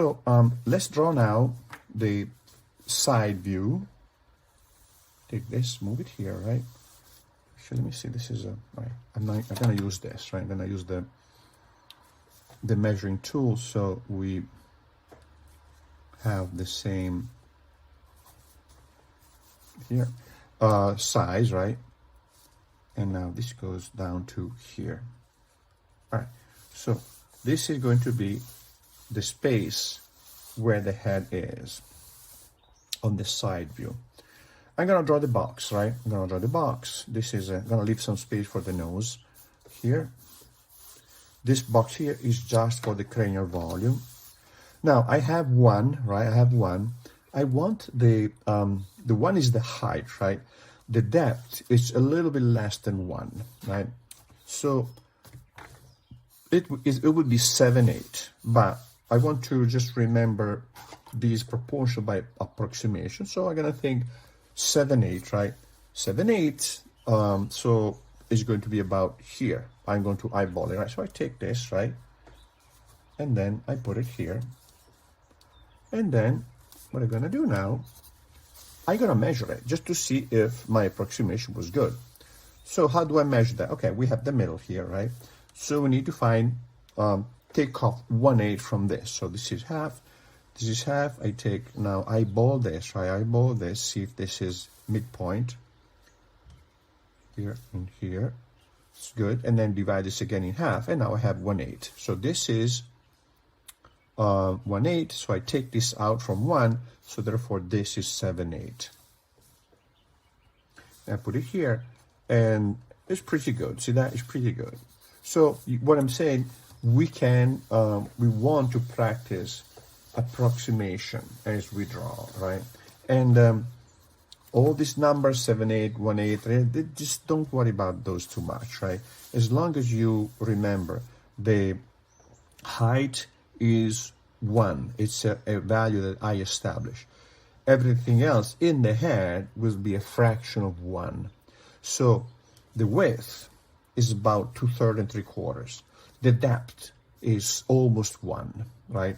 So let's draw now the side view. Take this, move it here, right? Actually, let me see. This is right. I'm gonna use this, right? I'm gonna use the measuring tool so we have the same here size, right? And now this goes down to here. All right, so this is going to be the space where the head is on the side view. I'm gonna draw the box, right? I'm gonna draw the box. This is gonna leave some space for the nose here. This box here is just for the cranial volume. Now I have one, right? I have one. I want the one is the height, right? The depth is a little bit less than 1, right? So it would be 7/8, but I want to just remember these proportions by approximation. So I'm gonna think 7/8, right? 7/8. So it's going to be about here. I'm going to eyeball it, right? So I take this, right? And then I put it here. And then what I'm gonna do now, I'm gonna measure it just to see if my approximation was good. So how do I measure that? Okay, we have the middle here, right? So we need to find, take off 1/8 from this. So this is half, this is half. I take, now eyeball this, right? Eyeball this, see if this is midpoint. Here and here, it's good. And then divide this again in half, and now I have 1/8. So this is 1/8, so I take this out from 1, so therefore this is 7/8. I put it here, and it's pretty good. See that? It's pretty good. So what I'm saying, we can, we want to practice approximation as we draw, right? And all these numbers, 7/8, 1/8, just don't worry about those too much, right? As long as you remember the height is 1, it's a value that I establish. Everything else in the head will be a fraction of 1. So the width is about 2/3 and 3/4. The depth is almost 1, right?